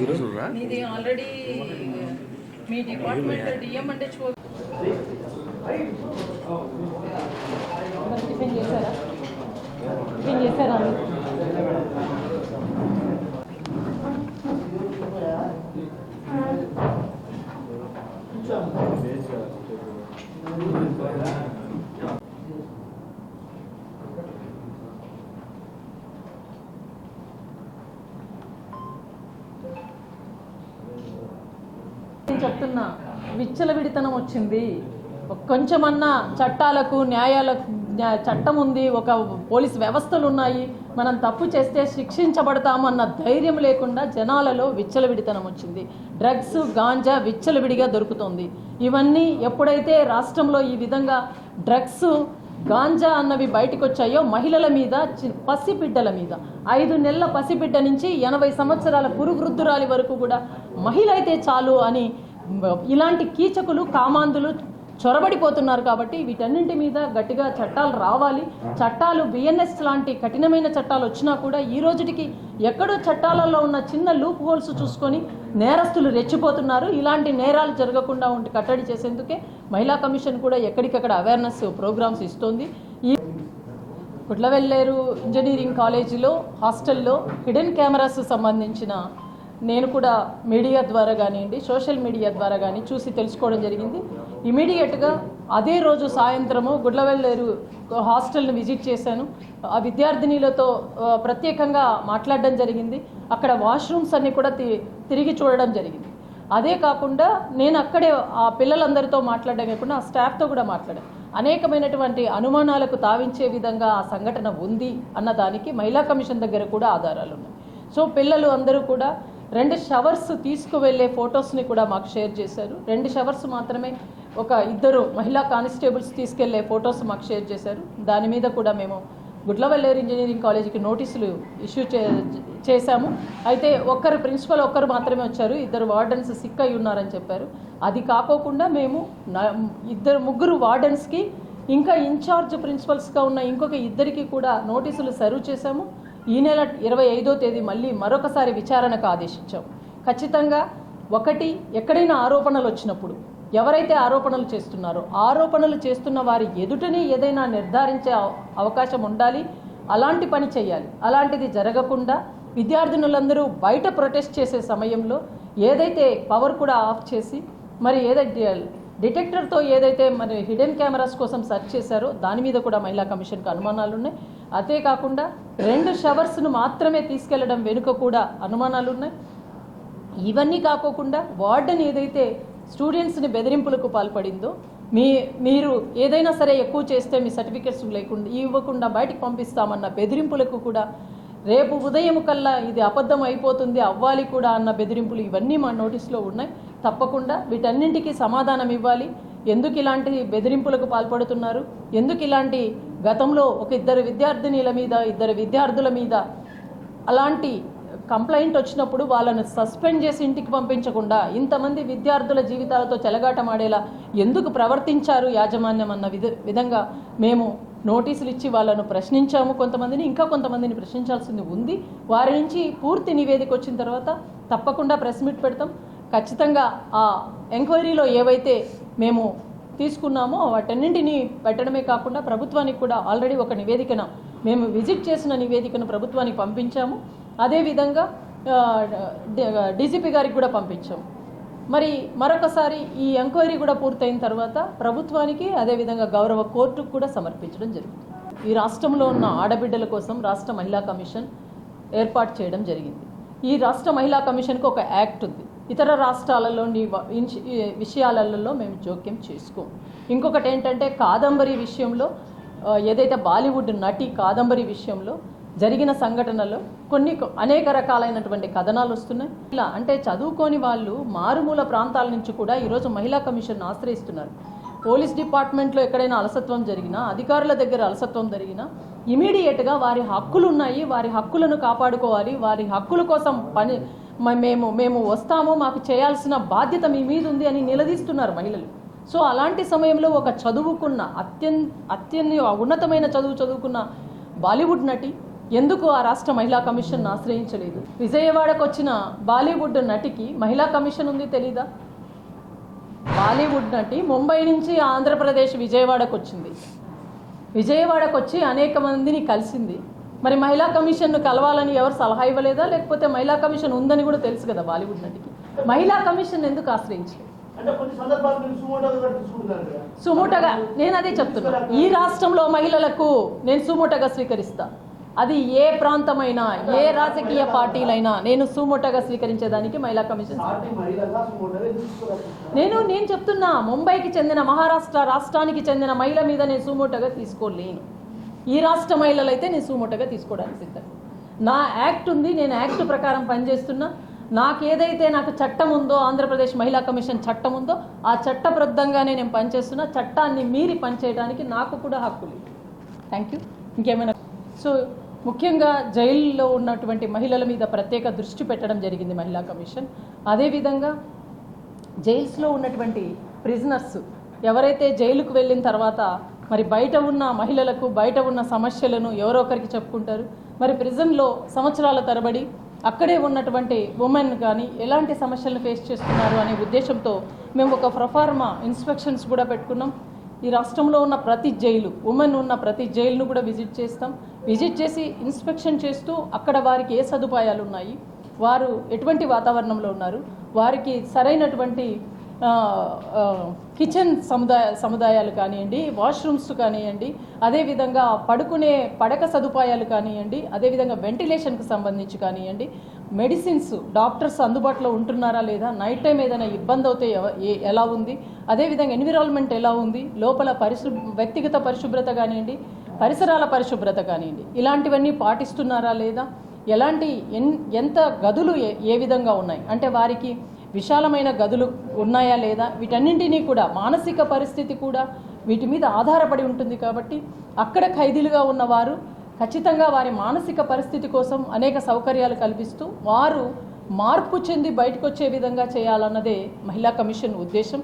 ఇది ఆల్రెడీ మీ department DM అంటే tiffin చేశారా? టిఫిన్ చేశారా? చెప్తున్నా, విచ్చలవిడితనం వచ్చింది. కొంచెమన్నా చట్టాలకు న్యాయాలకు చట్టం ఉంది, ఒక పోలీస్ వ్యవస్థలు ఉన్నాయి, మనం తప్పు చేస్తే శిక్షించబడతామన్న ధైర్యం లేకుండా జనాలలో విచ్చలవిడితనం వచ్చింది. డ్రగ్స్, గాంజా విచ్చలవిడిగా దొరుకుతుంది. ఇవన్నీ ఎప్పుడైతే రాష్ట్రంలో ఈ విధంగా డ్రగ్స్, గాంజా అన్నవి బయటకు వచ్చాయో మహిళల మీద, పసిబిడ్డల మీద, 5 నెలల పసిబిడ్డ నుంచి 80 సంవత్సరాల వృద్ధురాలి వరకు కూడా మహిళ అయితే చాలు అని ఇలాంటి కీచకులు, కామాంధులు చొరబడిపోతున్నారు. కాబట్టి వీటన్నింటి మీద గట్టిగా చట్టాలు రావాలి. చట్టాలు బిఎన్ఎస్ లాంటి కఠినమైన చట్టాలు వచ్చినా కూడా ఈ రోజుటికి ఎక్కడో చట్టాలలో ఉన్న చిన్న లూప్ హోల్స్ చూసుకొని నేరస్తులు రెచ్చిపోతున్నారు. ఇలాంటి నేరాలు జరగకుండా ఉండి కట్టడి చేసేందుకే మహిళా కమిషన్ కూడా ఎక్కడికక్కడ అవేర్నెస్ ప్రోగ్రామ్స్ ఇస్తోంది. ఈ గుడ్లవెల్లేరు ఇంజనీరింగ్ కాలేజీలో హాస్టల్లో హిడెన్ కెమెరాస్ సంబంధించిన నేను కూడా మీడియా ద్వారా కానివ్వండి, సోషల్ మీడియా ద్వారా కానీ చూసి తెలుసుకోవడం జరిగింది. ఇమీడియట్గా అదే రోజు సాయంత్రము గుడ్లవెల్లేరు హాస్టల్ని విజిట్ చేశాను. ఆ విద్యార్థినిలతో ప్రత్యేకంగా మాట్లాడడం జరిగింది. అక్కడ వాష్రూమ్స్ అన్నీ కూడా తిరిగి చూడడం జరిగింది. అదే కాకుండా నేను అక్కడే ఆ పిల్లలందరితో మాట్లాడడం కాకుండా ఆ స్టాఫ్తో కూడా మాట్లాడాను. అనేకమైనటువంటి అనుమానాలకు తావించే విధంగా ఆ సంఘటన ఉంది అన్నదానికి మహిళా కమిషన్ దగ్గర కూడా ఆధారాలు ఉన్నాయి. సో పిల్లలు అందరూ కూడా 2 షవర్స్ తీసుకువెళ్ళే ఫొటోస్ని కూడా మాకు షేర్ చేశారు. 2 షవర్స్ మాత్రమే, ఒక 2 మహిళా కానిస్టేబుల్స్ తీసుకెళ్లే ఫొటోస్ మాకు షేర్ చేశారు. దాని మీద కూడా మేము గుడ్లవెల్లేరు ఇంజనీరింగ్ కాలేజీకి నోటీసులు ఇష్యూ చేశాము. అయితే ప్రిన్సిపల్ ఒక్కరు మాత్రమే వచ్చారు, 2 వార్డెన్స్ సిక్ అయి ఉన్నారని చెప్పారు. అది కాకోకుండా మేము 3 వార్డెన్స్కి ఇంకా ఇన్ఛార్జ్ ప్రిన్సిపల్స్గా ఉన్న ఇంకొక 2కి కూడా నోటీసులు సర్వ్ చేశాము. ఈ నెల 25వ తేదీ మళ్ళీ మరొకసారి విచారణకు ఆదేశించాం. ఖచ్చితంగా ఎక్కడైనా ఆరోపణలు వచ్చినప్పుడు ఎవరైతే ఆరోపణలు చేస్తున్నారో ఆరోపణలు చేస్తున్న వారి ఎదుటనే ఏదైనా నిర్ధారించే అవకాశం ఉండాలి. అలాంటి పని చేయాలి. అలాంటిది జరగకుండా విద్యార్థినులందరూ బయట ప్రొటెస్ట్ చేసే సమయంలో ఏదైతే పవర్ కూడా ఆఫ్ చేసి మరి ఏదైతే డిటెక్టర్తో ఏదైతే మరి హిడెన్ కెమెరాస్ కోసం సెర్చ్ చేశారో దాని మీద కూడా మహిళా కమిషన్కి అనుమానాలు ఉన్నాయి. అదే కాకుండా 2 షవర్స్ను మాత్రమే తీసుకెళ్లడం వెనుక కూడా అనుమానాలు ఉన్నాయి. ఇవన్నీ కాకోకుండా వార్డెన్ ఏదైతే స్టూడెంట్స్ని బెదిరింపులకు పాల్పడిందో, మీరు ఏదైనా సరే ఎక్కువ చేస్తే మీ సర్టిఫికెట్స్ ఇవ్వకుండా బయటికి పంపిస్తామన్న బెదిరింపులకు కూడా రేపు ఉదయం కల్లా ఇది అబద్ధం అయిపోతుంది, అవ్వాలి కూడా అన్న బెదిరింపులు ఇవన్నీ మా నోటీస్లో ఉన్నాయి. తప్పకుండా వీటన్నింటికి సమాధానం ఇవ్వాలి. ఎందుకు ఇలాంటి బెదిరింపులకు పాల్పడుతున్నారు, ఎందుకు ఇలాంటి గతంలో ఒక 2 విద్యార్థినీల మీద 2 విద్యార్థుల మీద అలాంటి కంప్లైంట్ వచ్చినప్పుడు వాళ్ళను సస్పెండ్ చేసి ఇంటికి పంపించకుండా ఇంతమంది విద్యార్థుల జీవితాలతో చెలగాటమాడేలా ఎందుకు ప్రవర్తించారు యాజమాన్యం అన్న విధంగా మేము నోటీసులు ఇచ్చి వాళ్ళను ప్రశ్నించాము. ఇంకా కొంతమందిని ప్రశ్నించాల్సింది ఉంది. వారి నుంచి పూర్తి నివేదిక వచ్చిన తర్వాత తప్పకుండా ప్రెస్ మీట్ పెడతాం. ఖచ్చితంగా ఆ ఎంక్వైరీలో ఏవైతే మేము తీసుకున్నామో వాటన్నింటినీ పెట్టడమే కాకుండా ప్రభుత్వానికి కూడా ఆల్రెడీ ఒక నివేదికను, మేము విజిట్ చేసిన నివేదికను ప్రభుత్వానికి పంపించాము. అదేవిధంగా డీజీపీ గారికి కూడా పంపించాము. మరి మరొకసారి ఈ ఎంక్వైరీ కూడా పూర్తయిన తర్వాత ప్రభుత్వానికి అదేవిధంగా గౌరవ కోర్టుకు కూడా సమర్పించడం జరుగుతుంది. ఈ రాష్ట్రంలో ఉన్న ఆడబిడ్డల కోసం రాష్ట్ర మహిళా కమిషన్ ఏర్పాటు చేయడం జరిగింది. ఈ రాష్ట్ర మహిళా కమిషన్కి ఒక యాక్ట్ ఉంది. ఇతర రాష్ట్రాలలోని విషయాలలో మేము జోక్యం చేసుకోం. ఇంకొకటి ఏంటంటే కాదంబరి విషయంలో, ఏదైతే బాలీవుడ్ నటి కాదంబరి విషయంలో జరిగిన సంఘటనలో అనేక రకాలైనటువంటి కథనాలు వస్తున్నాయి. ఇలా అంటే చదువుకోని వాళ్ళు మారుమూల ప్రాంతాల నుంచి కూడా ఈరోజు మహిళా కమిషన్ ఆశ్రయిస్తున్నారు. పోలీస్ డిపార్ట్మెంట్లో ఎక్కడైనా అలసత్వం జరిగినా, అధికారుల దగ్గర అలసత్వం జరిగినా ఇమీడియట్గా వారి హక్కులు ఉన్నాయి, వారి హక్కులను కాపాడుకోవాలి, వారి హక్కుల కోసం మేము వస్తాము, మాకు చేయాల్సిన బాధ్యత మీ మీద ఉంది అని నిలదీస్తున్నారు మహిళలు. సో అలాంటి సమయంలో ఒక చదువుకున్న ఉన్నతమైన చదువుకున్న బాలీవుడ్ నటి ఎందుకు ఆ రాష్ట్ర మహిళా కమిషన్ ఆశ్రయించలేదు? విజయవాడకు వచ్చిన బాలీవుడ్ నటికి మహిళా కమిషన్ ఉంది తెలీదా? బాలీవుడ్ నటి ముంబై నుంచి ఆంధ్రప్రదేశ్ విజయవాడకు వచ్చింది. విజయవాడకు వచ్చి అనేక మందిని కలిసింది. మరి మహిళా కమిషన్ను కలవాలని ఎవరు సలహా ఇవ్వలేదా? లేకపోతే మహిళా కమిషన్ ఉందని కూడా తెలుసు కదా బాలీవుడ్ నటికి. మహిళా కమిషన్ ఎందుకు ఆశ్రయించలేదు? సుమోటగా నేను అదే చెప్తున్నా. ఈ రాష్ట్రంలో మహిళలకు నేను సుమోటగా స్వీకరిస్తా. అది ఏ ప్రాంతమైనా, ఏ రాజకీయ పార్టీలైనా నేను సుమోటగా స్వీకరించేదానికి మహిళా కమిషన్. నేను చెప్తున్నా, ముంబైకి చెందిన, మహారాష్ట్ర రాష్ట్రానికి చెందిన మహిళ మీద నేను సుమోటగా తీసుకోలేను. ఈ రాష్ట్ర మహిళలైతే నేను సుమోటగా తీసుకోవడానికి సిద్ధం. నా యాక్ట్ ఉంది, నేను యాక్ట్ ప్రకారం పనిచేస్తున్నా. నాకు చట్టం ఉందో, ఆంధ్రప్రదేశ్ మహిళా కమిషన్ చట్టం ఉందో, ఆ చట్టబద్ధంగానే నేను పనిచేస్తున్నా. చట్టాన్ని మీరి పనిచేయడానికి నాకు కూడా హక్కు లేదు. Thank you. ఇంకేమైనా? సో ముఖ్యంగా జైల్లో ఉన్నటువంటి మహిళల మీద ప్రత్యేక దృష్టి పెట్టడం జరిగింది మహిళా కమిషన్. అదేవిధంగా జైల్స్లో ఉన్నటువంటి ప్రిజనర్స్ ఎవరైతే జైలుకు వెళ్ళిన తర్వాత మరి బయట ఉన్న మహిళలకు బయట ఉన్న సమస్యలను ఎవరో ఒకరికి చెప్పుకుంటారు. మరి ప్రిజన్లో సంవత్సరాల తరబడి అక్కడే ఉన్నటువంటి ఉమెన్ కానీ ఎలాంటి సమస్యలను ఫేస్ చేస్తున్నారు అనే ఉద్దేశంతో మేము ఒక ప్రొఫార్మా ఇన్స్పెక్షన్స్ కూడా పెట్టుకున్నాం. ఈ రాష్ట్రంలో ఉన్న ప్రతి జైలు, ఉమెన్ ఉన్న ప్రతి జైలును కూడా విజిట్ చేస్తాం. విజిట్ చేసి ఇన్స్పెక్షన్ చేస్తూ అక్కడ వారికి ఏ సదుపాయాలు ఉన్నాయి, వారు ఎటువంటి వాతావరణంలో ఉన్నారు, వారికి సరైనటువంటి కిచెన్ సముదాయాలు కానివ్వండి, వాష్రూమ్స్ కానివ్వండి, అదేవిధంగా పడుకునే పడక సదుపాయాలు కానివ్వండి, అదేవిధంగా వెంటిలేషన్కి సంబంధించి కానివ్వండి, మెడిసిన్స్ డాక్టర్స్ అందుబాటులో ఉంటున్నారా లేదా, నైట్ టైం ఏదైనా ఇబ్బంది అవుతే ఎలా ఉంది, అదేవిధంగా ఎన్విరాన్మెంట్ ఎలా ఉంది, లోపల వ్యక్తిగత పరిశుభ్రత కానివ్వండి, పరిసరాల పరిశుభ్రత కానివ్వండి, ఇలాంటివన్నీ పాటిస్తున్నారా లేదా, ఎంత గదులు ఏ విధంగా ఉన్నాయి, అంటే వారికి విశాలమైన గదులు ఉన్నాయా లేదా, వీటన్నింటినీ కూడా మానసిక పరిస్థితి కూడా వీటి మీద ఆధారపడి ఉంటుంది. కాబట్టి అక్కడ ఖైదీలుగా ఉన్నవారు ఖచ్చితంగా వారి మానసిక పరిస్థితి కోసం అనేక సౌకర్యాలు కల్పిస్తూ వారు మార్పు చెంది బయటకు వచ్చే విధంగా చేయాలన్నదే మహిళా కమిషన్ ఉద్దేశం.